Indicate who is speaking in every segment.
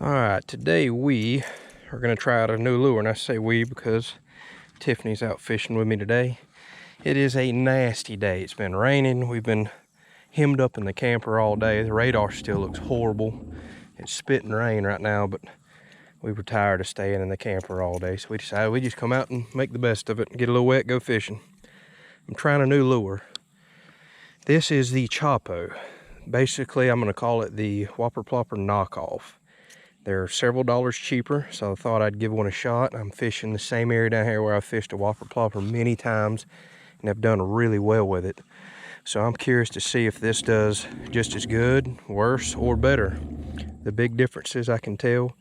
Speaker 1: All right, today we are going to try out a new lure, and I say we because Tiffany's out fishing with me today. It is a nasty day. It's been raining. We've been hemmed up in the camper all day. The radar still looks horrible. It's spitting rain right now, but we were tired of staying in the camper all day, so we decided we'd just come out and make the best of it and get a little wet, go fishing. I'm trying a new lure. This is the Choppo. Basically, I'm going to call it the Whopper Plopper knockoff. They're several dollars cheaper, so I thought I'd give one a shot. I'm fishing the same area down here where I've fished a Whopper Plopper many times and have done really well with it. So I'm curious to see if this does just as good, worse, or better. The big differences I can tell,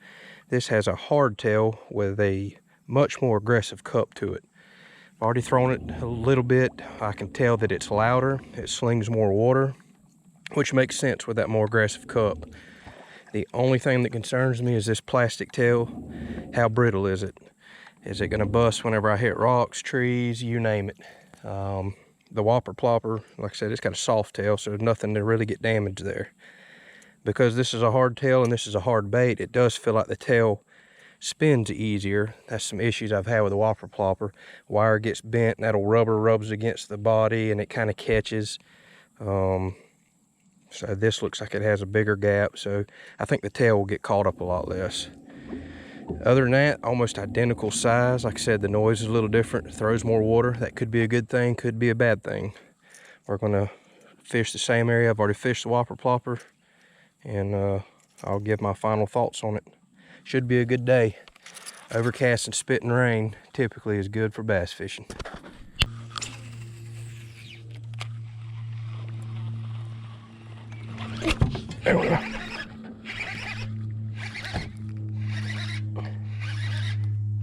Speaker 1: this has a hard tail with a much more aggressive cup to it. I've already thrown it a little bit. I can tell that it's louder, it slings more water, which makes sense with that more aggressive cup. The only thing that concerns me is this plastic tail. How brittle is it? Is it going to bust whenever I hit rocks, trees, you name it? The Whopper Plopper, like I said, it's got a soft tail, so there's nothing to really get damaged there. Because this is a hard tail and this is a hard bait, it does feel like the tail spins easier. That's some issues I've had with the Whopper Plopper. Wire gets bent and that rubber rubs against the body and it kind of catches. So this looks like it has a bigger gap, so I think the tail will get caught up a lot less. Other than that, almost identical size. Like I said, the noise is a little different. It throws more water. That could be a good thing, could be a bad thing. We're gonna fish the same area. I've already fished the Whopper Plopper, and I'll give my final thoughts on it. Should be a good day. Overcast and spitting rain typically is good for bass fishing. There we go.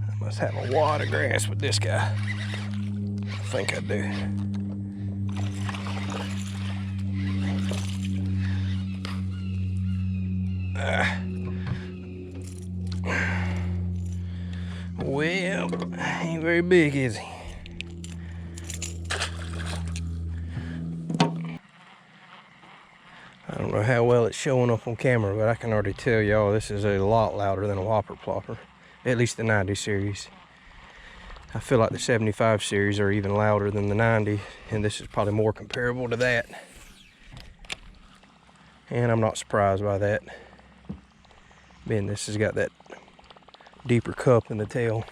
Speaker 1: I must have a wad of grass with this guy. I think I do. Well, ain't very big, is he? I don't know how well it's showing up on camera, but I can already tell y'all this is a lot louder than a Whopper Plopper. At least the 90 series. I feel like the 75 series are even louder than the 90, and this is probably more comparable to that. And I'm not surprised by that. Being this has got that deeper cup in the tail.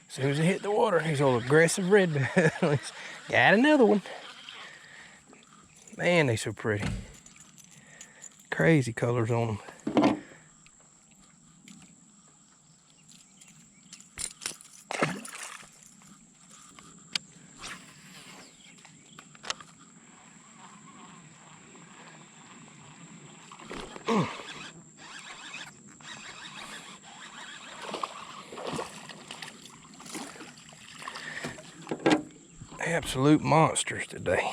Speaker 1: As soon as it hit the water, he's all aggressive red bellies. Got another one. Man, they so pretty. Crazy colors on them. Absolute monsters today.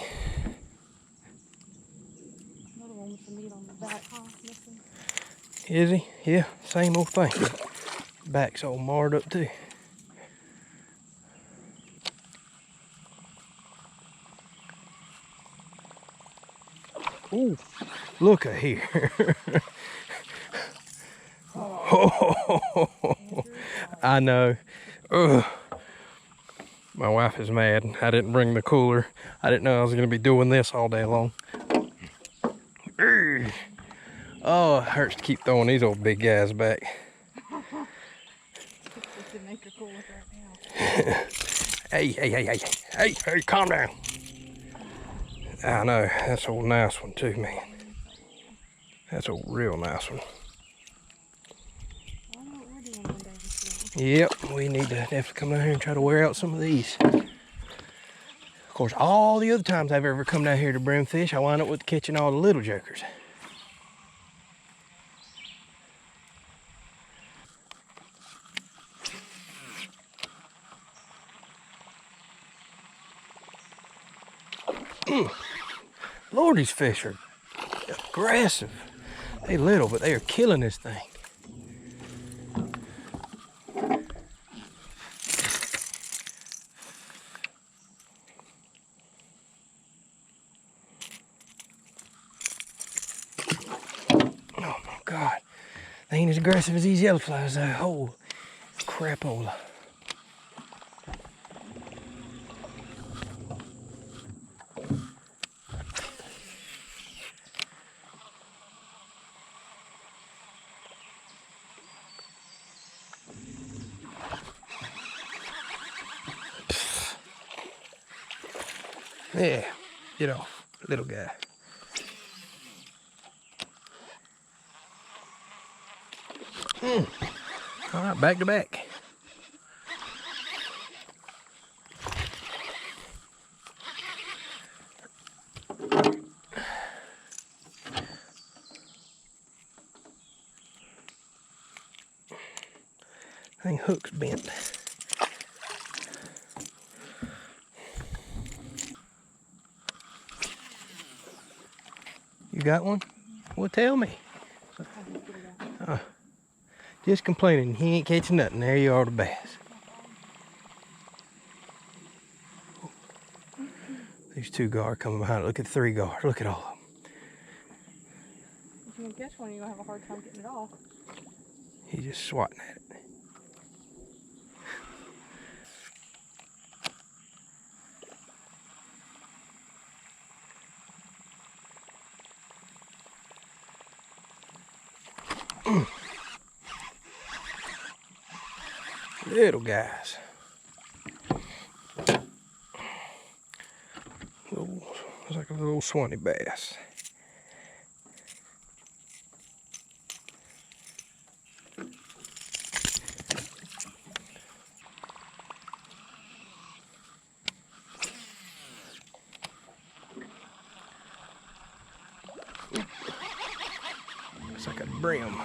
Speaker 2: Another one with the meat on the back, huh? Missing.
Speaker 1: Is he? Yeah, same old thing. Back's all marred up too. Ooh, look at here. Oh, I know. Ugh. My wife is mad. I didn't bring the cooler. I didn't know I was going to be doing this all day long. Oh, it hurts to keep throwing these old big guys back. Hey, calm down. I know, that's a nice one too, man. That's a real nice one. Yep, we need to definitely come down here and try to wear out some of these. Of course, all the other times I've ever come down here to brim fish, I wind up with catching all the little jokers. Lord, these fish are aggressive. They little, but they are killing this thing. ain't as aggressive as these yellow flies though. Oh, crapola. Yeah, get off, little guy. All right, back to back. I think hook's bent. You got one? Well, tell me. Just complaining, he ain't catching nothing. There you are, the bass. These 2 guard coming behind it. Look at 3 guard. Look at all of them.
Speaker 2: If you can catch one, you're going to have a hard time getting it off.
Speaker 1: He's just swatting at it. Little guys. It's like a little Swanee bass. It's like a brim.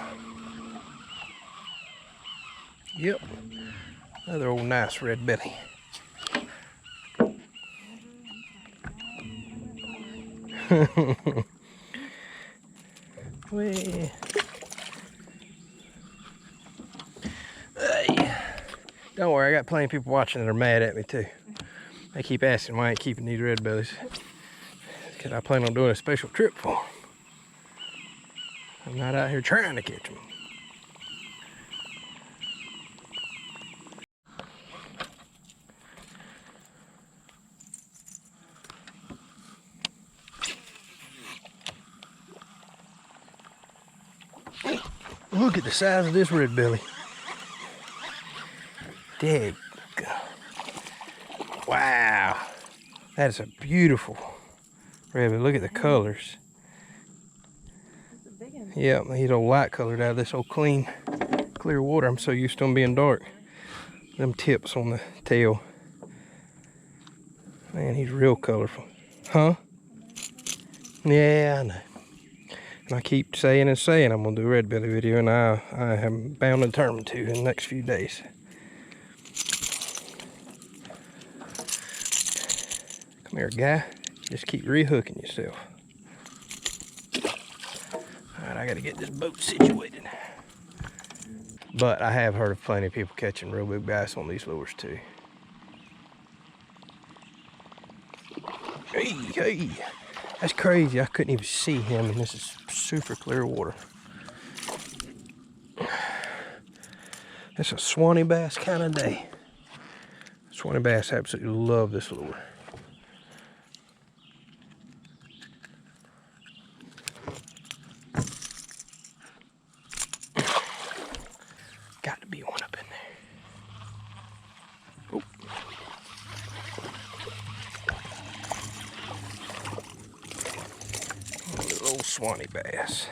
Speaker 1: Yep. Another old nice red belly. Hey. Don't worry, I got plenty of people watching that are mad at me too. They keep asking why I ain't keeping these red bellies. Because I plan on doing a special trip for them. I'm not out here trying to catch them. Look at the size of this red belly. Dig. Wow. That is a beautiful red belly. Look at the colors.
Speaker 2: That's a big one.
Speaker 1: Yep, he's all light colored out of this old clean, clear water. I'm so used to them being dark. Them tips on the tail. Man, he's real colorful. Huh? Yeah, I know. And I keep saying and saying I'm gonna do a red belly video, and I am bound and determined to in the next few days. Come here, guy. Just keep rehooking yourself. Alright, I gotta get this boat situated. But I have heard of plenty of people catching real big bass on these lures too. Hey, hey. That's crazy. I couldn't even see him, and this is super clear water. It's a Swanee bass kind of day. Swanee bass absolutely love this lure. Got to be one up in there. Oh. Little old Swanee bass.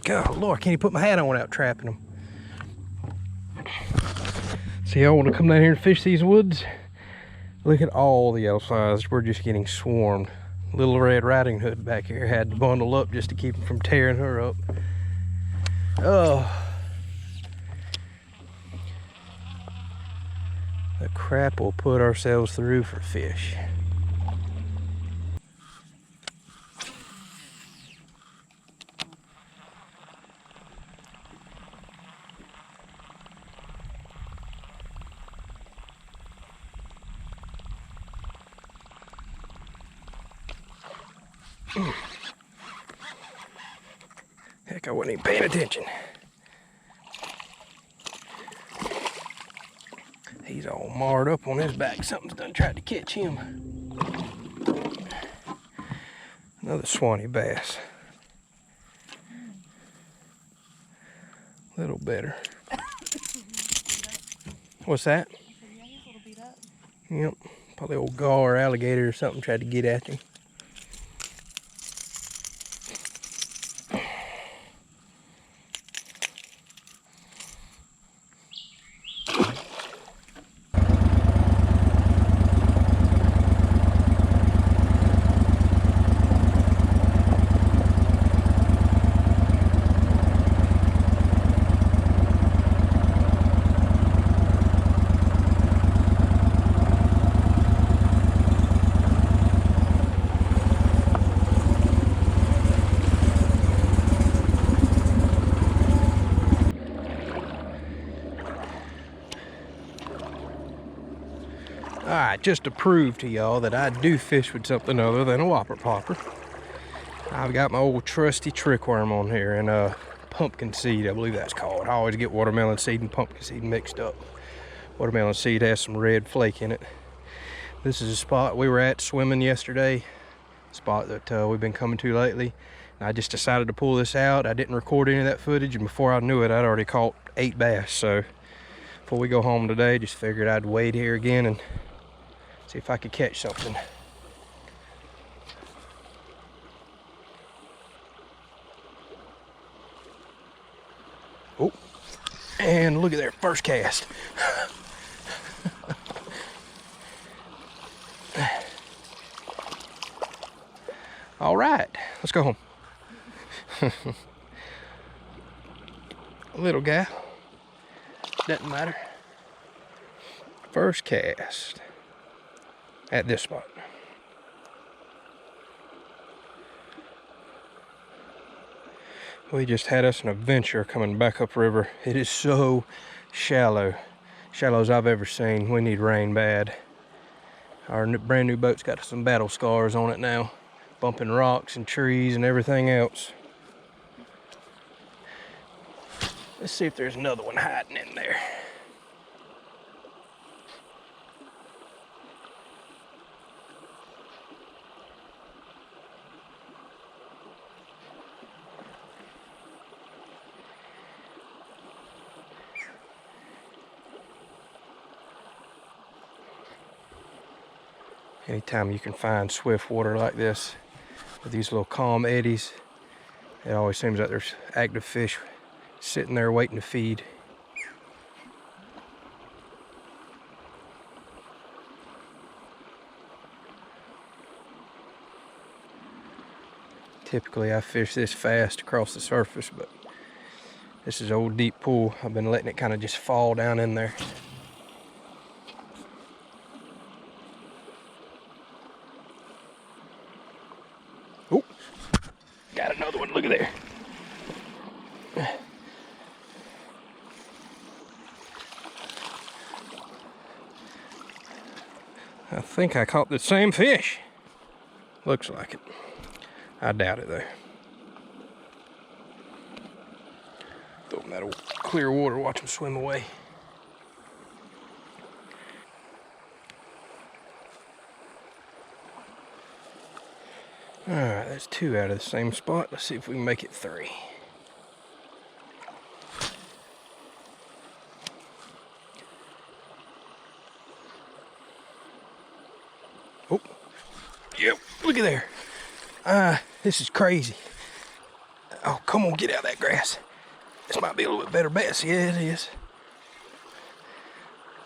Speaker 1: God, Lord, can't even put my hat on without trapping them. See, y'all want to come down here and fish these woods? Look at all the yellow flies. We're just getting swarmed. Little Red Riding Hood back here had to bundle up just to keep them from tearing her up. Oh. The crap we'll put ourselves through for fish. Heck, I wasn't even paying attention. He's all marred up on his back. Something's done tried to catch him. Another Swanee bass. A little better. What's that?
Speaker 2: Yeah, he's a little beat up.
Speaker 1: Yep. Probably old gar or alligator or something tried to get at him. Alright, just to prove to y'all that I do fish with something other than a Whopper Plopper, I've got my old trusty trick worm on here and pumpkin seed, I believe that's called. I always get watermelon seed and pumpkin seed mixed up. Watermelon seed has some red flake in it. This is a spot we were at swimming yesterday, a spot that we've been coming to lately. And I just decided to pull this out. I didn't record any of that footage, and before I knew it, I'd already caught 8 bass. So before we go home today, just figured I'd wade here again and see if I could catch something. Oh, and look at there, first cast. All right, let's go home. Little guy, doesn't matter. First cast at this spot. We just had us an adventure coming back upriver. It is so shallow, shallow as I've ever seen. We need rain bad. Our brand new boat's got some battle scars on it now, bumping rocks and trees and everything else. Let's see if there's another one hiding in there. Anytime you can find swift water like this with these little calm eddies, it always seems like there's active fish sitting there waiting to feed. Typically I fish this fast across the surface, but this is an old deep pool. I've been letting it kind of just fall down in there. Oh, got another one, look at there. I think I caught the same fish. Looks like it. I doubt it though. Throw them that old clear water, watch them swim away. Alright, that's 2 out of the same spot. Let's see if we can make it 3. Oh, yep, look at there. This is crazy. Oh, come on, get out of that grass. This might be a little bit better bass. Yeah, it is.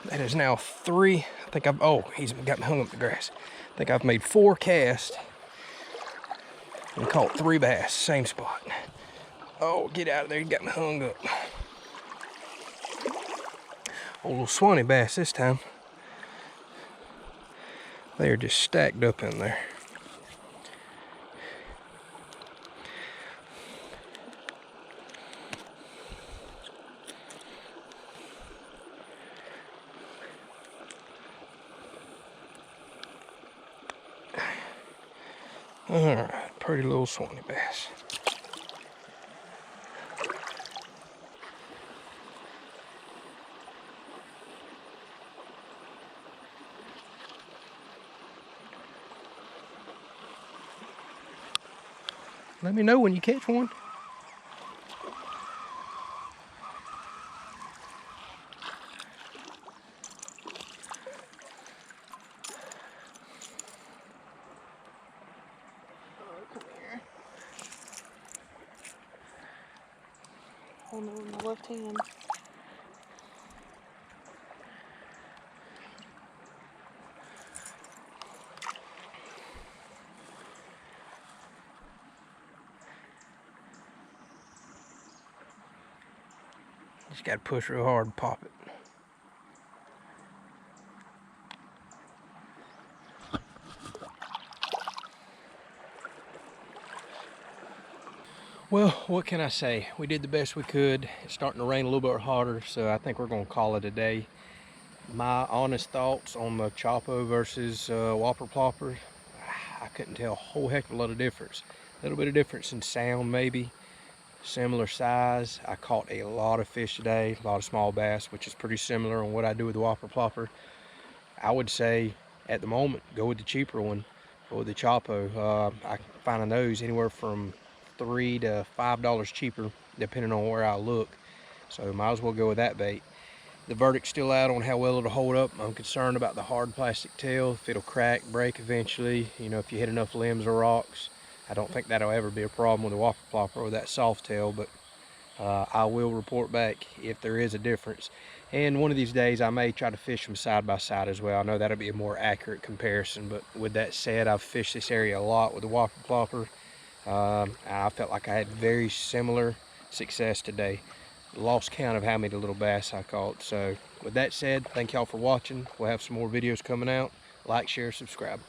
Speaker 1: That is now 3. I think he's got me hung up in the grass. I think I've made 4 casts and caught 3 bass, same spot. Oh, get out of there, you got me hung up. Old little Swanee bass this time. They are just stacked up in there. All right, Pretty little Swanee bass. Let me know when you catch one.
Speaker 2: Come here. Holding it with my left hand.
Speaker 1: Just gotta push real hard and pop it. Well, what can I say? We did the best we could. It's starting to rain a little bit harder, so I think we're gonna call it a day. My honest thoughts on the Choppo versus Whopper Plopper, I couldn't tell a whole heck of a lot of difference. A little bit of difference in sound maybe, similar size. I caught a lot of fish today, a lot of small bass, which is pretty similar on what I do with the Whopper Plopper. I would say at the moment, go with the cheaper one, go with the Choppo. I can find those anywhere from $3 to $5 cheaper, depending on where I look. So might as well go with that bait. The verdict's still out on how well it'll hold up. I'm concerned about the hard plastic tail, if it'll crack, break eventually, you know, if you hit enough limbs or rocks. I don't think that'll ever be a problem with the Whopper Plopper or that soft tail, but I will report back if there is a difference. And one of these days I may try to fish them side by side as well. I know that'll be a more accurate comparison, but with that said, I've fished this area a lot with the Whopper Plopper. I felt like I had very similar success today. Lost count of how many little bass I caught. So with that said, thank y'all for watching. We'll have some more videos coming out. Like, share, subscribe.